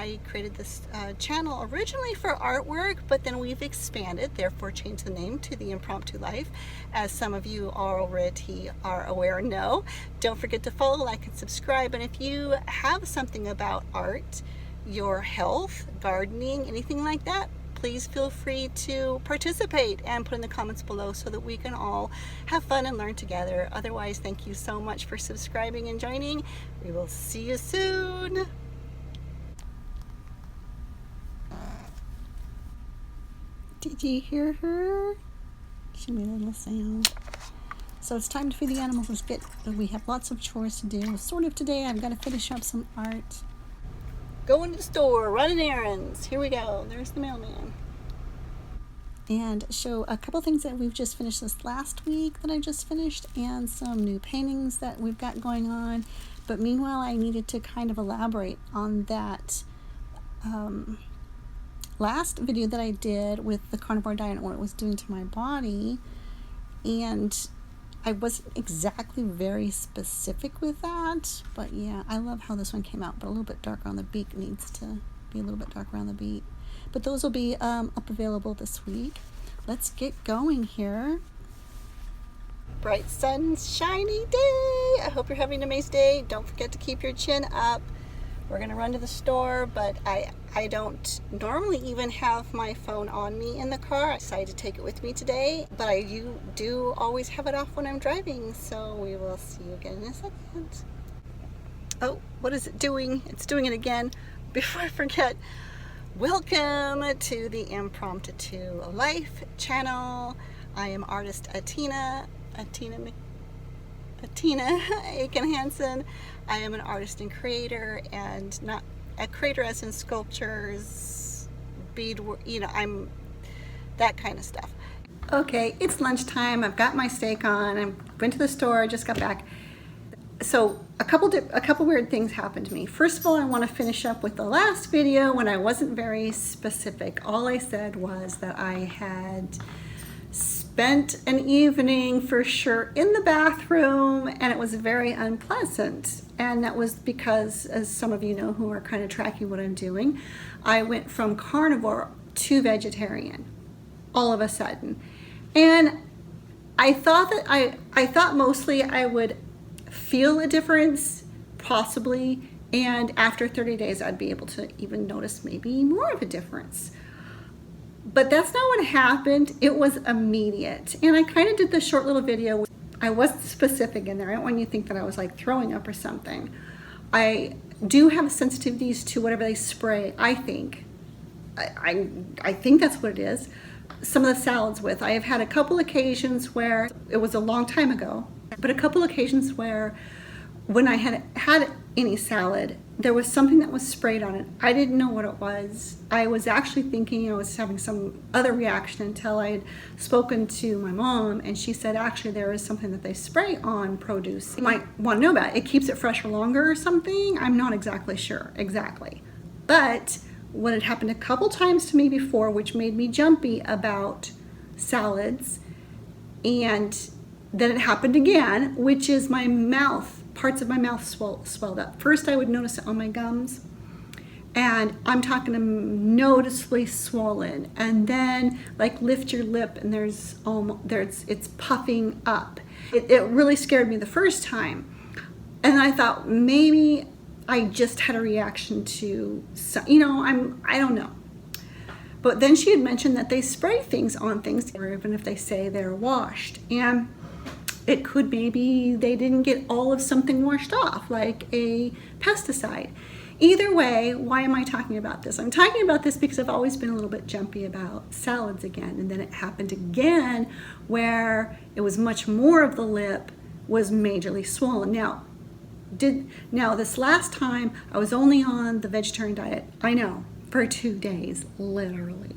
I created this channel originally for artwork, but then we've expanded, therefore changed the name to The Impromptu Life, as some of you already are aware and know. Don't forget to follow, like, and subscribe. And if you have something about art, your health, gardening, anything like that, please feel free to participate and put in the comments below so that we can all have fun and learn together. Otherwise, thank you so much for subscribing and joining. We will see you soon. Did you hear her? She made a little sound. So it's time to feed the animals. We have lots of chores to do. Sort of today, I've got to finish up some art. Going to the store, running errands. Here we go. There's the mailman. And show a couple things that we've just finished this last week that I just finished, and some new paintings that we've got going on. But meanwhile, I needed to kind of elaborate on that last video that I did with the carnivore diet and what it was doing to my body. And I wasn't exactly very specific with that, but yeah, I love how this one came out, but a little bit darker on the beak. Needs to be a little bit darker on the beak. But those will be up available this week. Let's get going here. Bright sunshiny day. I hope you're having an amazing day. Don't forget to keep your chin up. We're gonna run to the store, but I don't normally even have my phone on me in the car. I decided to take it with me today, but I do always have it off when I'm driving, so we will see you again in a second. Oh, what is it doing? It's doing it again. Before I forget, welcome to the Impromptu Life channel. I am artist Artettina Aiken Hansen. I am an artist and creator, and not a creator as in sculptures, beadwork, I'm that kind of stuff. Okay, it's lunchtime. I've got my steak on. I went to the store, just got back. So a couple weird things happened to me. First of all, I want to finish up with the last video when I wasn't very specific. All I said was that I had spent an evening for sure in the bathroom, and it was very unpleasant. And that was because, as some of you know who are kind of tracking what I'm doing, I went from carnivore to vegetarian all of a sudden. And I thought that I thought mostly I would feel a difference, possibly, and after 30 days I'd be able to even notice maybe more of a difference. But that's not what happened. It was immediate. And I kind of did this short little video. I wasn't specific in there. I don't want you to think that I was like throwing up or something. I do have sensitivities to whatever they spray, I think. I think that's what it is. Some of the salads with. I have had a couple occasions where, it was a long time ago, but a couple occasions where when I had had any salad, there was something that was sprayed on it. I didn't know what it was. I was actually thinking I was having some other reaction until I had spoken to my mom, and she said actually there is something that they spray on produce. You might want to know about it. It keeps it fresher longer or something. I'm not exactly sure exactly. But what had happened a couple times to me before, which made me jumpy about salads, and then it happened again, which is my mouth, parts of my mouth swelled up. First I would notice it on my gums, and I'm talking noticeably swollen, and then like lift your lip and it's puffing up. It really scared me the first time, and I thought maybe I just had a reaction to I don't know. But then she had mentioned that they spray things on things, even if they say they're washed, and it could maybe they didn't get all of something washed off, like a pesticide. Either way, why am I talking about this? I'm talking about this because I've always been a little bit jumpy about salads again, and then it happened again where it was much more of the lip was majorly swollen. Now this last time I was only on the vegetarian diet, I know, for 2 days, literally.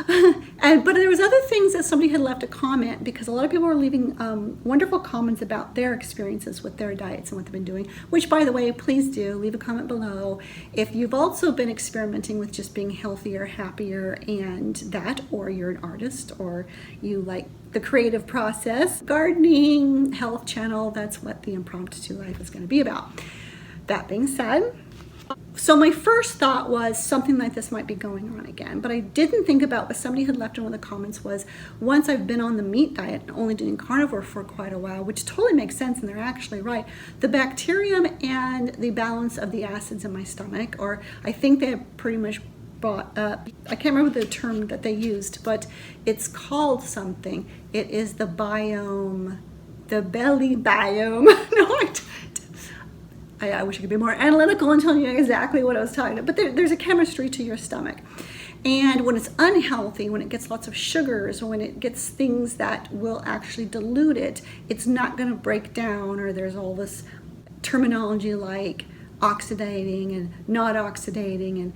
But there was other things that somebody had left a comment, because a lot of people were leaving wonderful comments about their experiences with their diets and what they've been doing, which, by the way, please do leave a comment below if you've also been experimenting with just being healthier, happier, and that, or you're an artist, or you like the creative process. Gardening, health channel, that's what the Impromptu Life is going to be about. That being said, So my first thought was something like this might be going on again, but I didn't think about what somebody had left in one of the comments was, once I've been on the meat diet and only doing carnivore for quite a while, which totally makes sense and they're actually right, the bacterium and the balance of the acids in my stomach, or I think they pretty much brought up, I can't remember the term that they used, but it's called something. It is the biome, the belly biome. No, I wish I could be more analytical and tell you exactly what I was talking about, but there's a chemistry to your stomach. And when it's unhealthy, when it gets lots of sugars, or when it gets things that will actually dilute it, it's not going to break down, or there's all this terminology like oxidating and not oxidating. And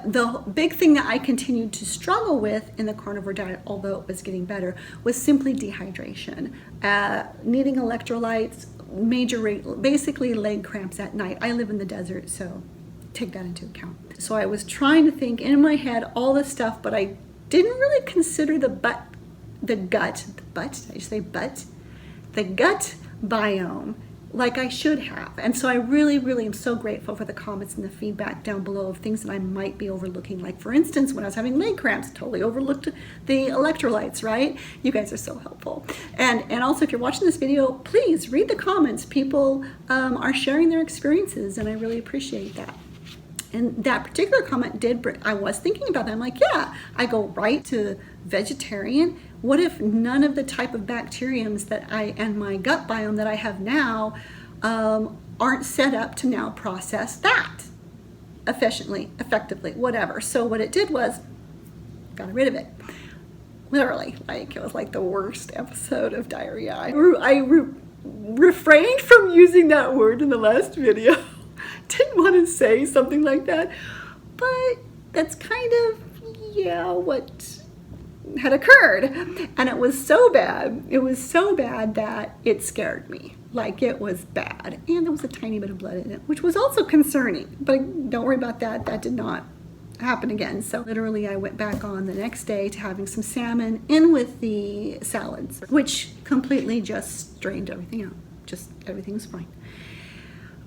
the big thing that I continued to struggle with in the carnivore diet, although it was getting better, was simply dehydration. Needing electrolytes, basically leg cramps at night. I live in the desert, so take that into account. So I was trying to think in my head all this stuff, but I didn't really consider the gut biome like I should have. And so I really, really am so grateful for the comments and the feedback down below of things that I might be overlooking. Like for instance, when I was having leg cramps, totally overlooked the electrolytes, right? You guys are so helpful. And also if you're watching this video, please read the comments. People are sharing their experiences and I really appreciate that. And that particular comment did bring, I was thinking about that. I'm like, yeah, I go right to vegetarian. What if none of the type of bacteriums that and my gut biome that I have now aren't set up to now process that efficiently, effectively, whatever. So what it did was, got rid of it. Literally, like it was like the worst episode of diarrhea. I refrained from using that word in the last video. Didn't want to say something like that, but that's kind of, yeah, what had occurred. And it was so bad. It was so bad that it scared me. Like it was bad. And there was a tiny bit of blood in it, which was also concerning. But don't worry about that. That did not happen again. So literally I went back on the next day to having some salmon in with the salads, which completely just drained everything out. Just everything was fine.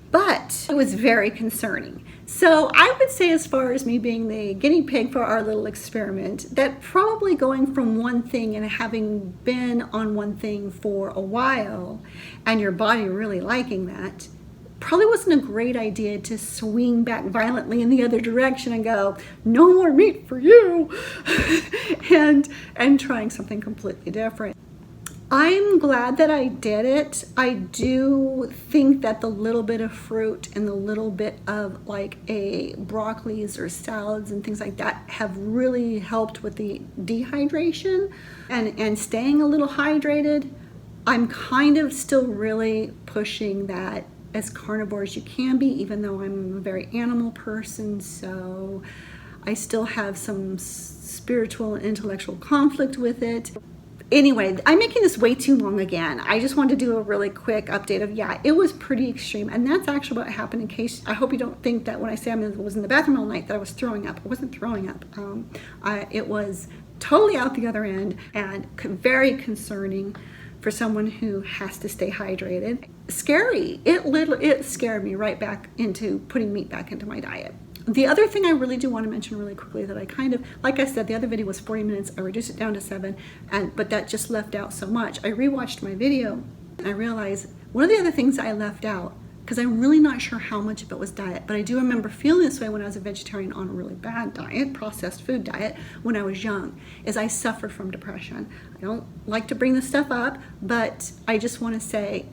But it was very concerning. So I would say, as far as me being the guinea pig for our little experiment, that probably going from one thing and having been on one thing for a while and your body really liking that, probably wasn't a great idea to swing back violently in the other direction and go, no more meat for you, and trying something completely different. I'm glad that I did it. I do think that the little bit of fruit and the little bit of like a broccolis or salads and things like that have really helped with the dehydration and staying a little hydrated. I'm kind of still really pushing that as carnivore as you can be, even though I'm a very animal person, so I still have some spiritual and intellectual conflict with it. Anyway, I'm making this way too long again. I just wanted to do a really quick update of, yeah, it was pretty extreme. And that's actually what happened. In case, I hope you don't think that when I say I was in the bathroom all night that I was throwing up. I wasn't throwing up. It was totally out the other end and very concerning for someone who has to stay hydrated. Scary. It scared me right back into putting meat back into my diet. The other thing I really do want to mention really quickly that I kind of, like I said, the other video was 40 minutes. I reduced it down to 7, but that just left out so much. I rewatched my video and I realized one of the other things I left out, because I'm really not sure how much of it was diet, but I do remember feeling this way when I was a vegetarian on a really bad diet, processed food diet, when I was young, is I suffered from depression. I don't like to bring this stuff up, but I just want to say,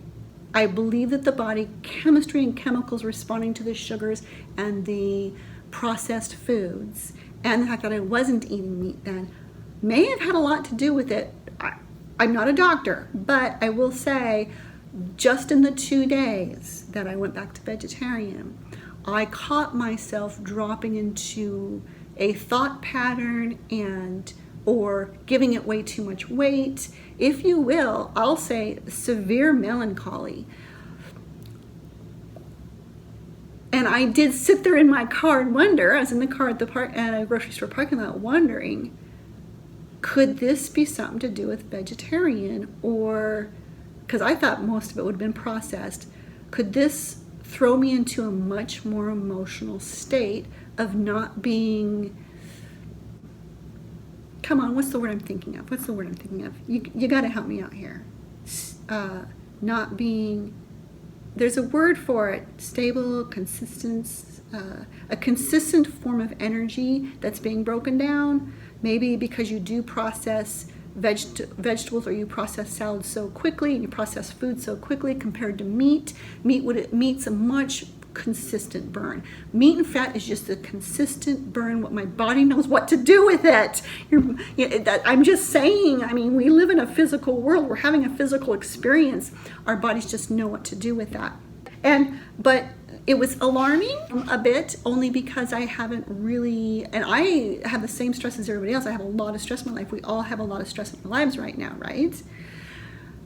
I believe that the body chemistry and chemicals responding to the sugars and the processed foods, and the fact that I wasn't eating meat then, may have had a lot to do with it. I'm not a doctor, but I will say, just in the 2 days that I went back to vegetarian, I caught myself dropping into a thought pattern or giving it way too much weight, if you will. I'll say severe melancholy. And I did sit there in my car and wonder, I was in the car at the grocery store parking lot wondering, could this be something to do with vegetarian? Or, because I thought most of it would have been processed, could this throw me into a much more emotional state of not being, come on, what's the word I'm thinking of? What's the word I'm thinking of? You got to help me out here. Not being, there's a word for it, stable, consistent, a consistent form of energy that's being broken down. Maybe because you do process vegetables, or you process salads so quickly and you process food so quickly compared to meat. Meat's a much consistent burn. Meat and fat is just a consistent burn. What my body knows what to do with it. I'm just saying, I mean, we live in a physical world. We're having a physical experience. Our bodies just know what to do with that. But it was alarming a bit, only because I haven't really, and I have the same stress as everybody else. I have a lot of stress in my life. We all have a lot of stress in our lives right now, right?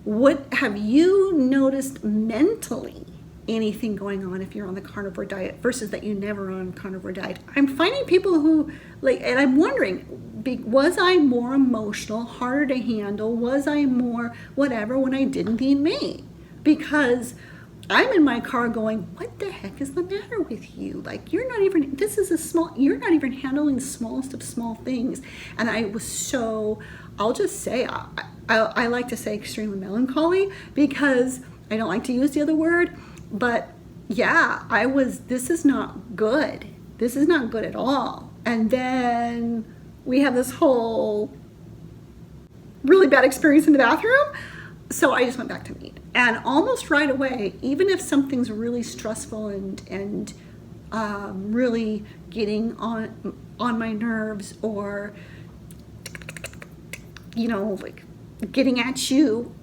What have you noticed mentally? Anything going on if you're on the carnivore diet versus that you never on carnivore diet? I'm finding people who and I'm wondering, was I more emotional, harder to handle? Was I more whatever when I didn't eat meat? Because I'm in my car going, what the heck is the matter with you? Like, you're not even, you're not even handling the smallest of small things. And I was so, I'll just say, I like to say extremely melancholy, because I don't like to use the other word. But yeah, this is not good. This is not good at all. And then we have this whole really bad experience in the bathroom. So I just went back to meat. And almost right away, even if something's really stressful and really getting on my nerves, or, like getting at you,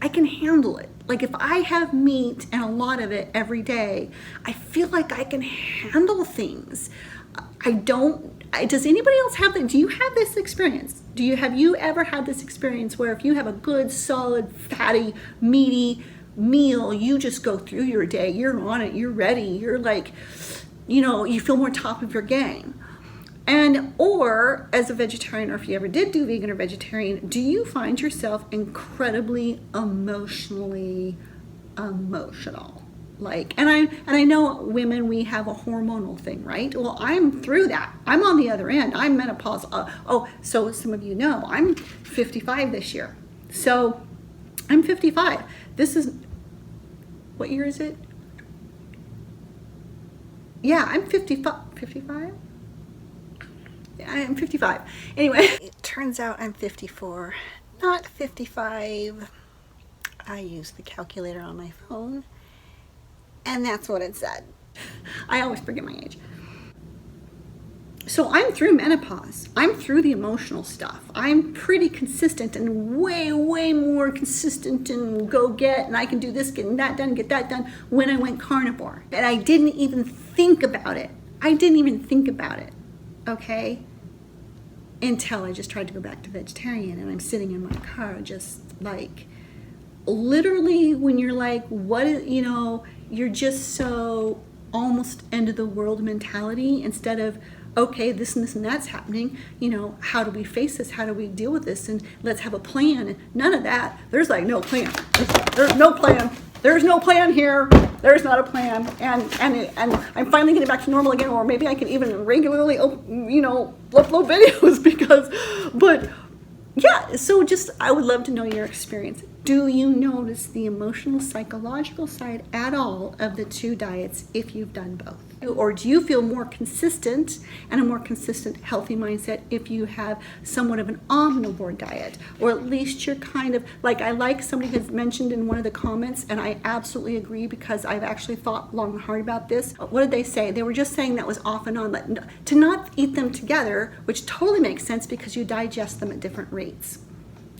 I can handle it. Like, if I have meat and a lot of it every day, I feel like I can handle things. Does anybody else have that? Do you have this experience? Have you ever had this experience where if you have a good, solid, fatty, meaty meal, you just go through your day, you're on it, you're ready, you're like, you feel more top of your game? Or as a vegetarian, or if you ever did do vegan or vegetarian, do you find yourself incredibly emotional? And I know women, we have a hormonal thing, right? Well, I'm through that. I'm on the other end. I'm menopausal. So some of you know, I'm 55 this year. So I'm 55. This is, what year is it? Yeah, I'm 55. 55? I'm 55. Anyway, it turns out I'm 54, not 55. I use the calculator on my phone, and that's what it said. I always forget my age. So I'm through menopause. I'm through the emotional stuff. I'm pretty consistent, and way, way more consistent, and go get, and I can do this, get that done, get that done, when I went carnivore. And I didn't even think about it. Okay? Until I just tried to go back to vegetarian, and I'm sitting in my car just like, literally, when you're like, you're just so almost end of the world mentality, instead of, okay, this and this and that's happening, how do we face this? How do we deal with this? And let's have a plan. And none of that. There's like no plan. There's no plan. There's no plan here. There's not a plan. And I'm finally getting back to normal again, or maybe I can even regularly, upload videos but yeah, so just, I would love to know your experience. Do you notice the emotional, psychological side at all of the two diets if you've done both? Or do you feel more consistent and a more consistent, healthy mindset if you have somewhat of an omnivore diet? Or at least you're kind of, like somebody has mentioned in one of the comments, and I absolutely agree, because I've actually thought long and hard about this. What did they say? They were just saying that was off and on, but to not eat them together, which totally makes sense because you digest them at different rates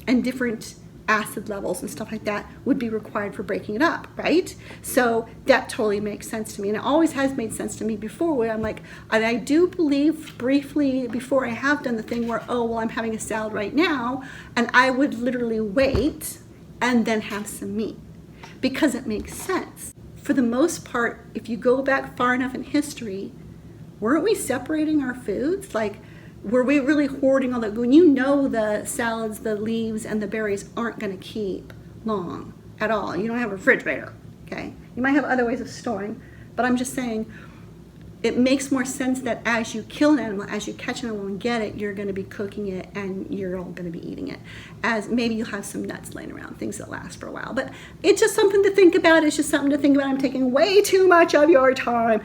and different acid levels and stuff like that would be required for breaking it up, right? So that totally makes sense to me, and it always has made sense to me before, where I'm like, and I do believe briefly before I have done the thing where, I'm having a salad right now, and I would literally wait and then have some meat, because it makes sense. For the most part, if you go back far enough in history, weren't we separating our foods? Were we really hoarding all that? When the salads, the leaves, and the berries aren't going to keep long at all. You don't have a refrigerator, okay? You might have other ways of storing, But I'm just saying, it makes more sense that as you kill an animal, as you catch an animal and get it, you're going to be cooking it and you're all going to be eating it. As maybe you'll have some nuts laying around, things that last for a while. But it's just something to think about. It's just something to think about. I'm taking way too much of your time.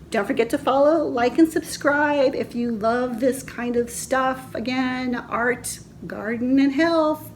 Don't forget to follow, like, and subscribe if you love this kind of stuff. Again, art, garden, and health.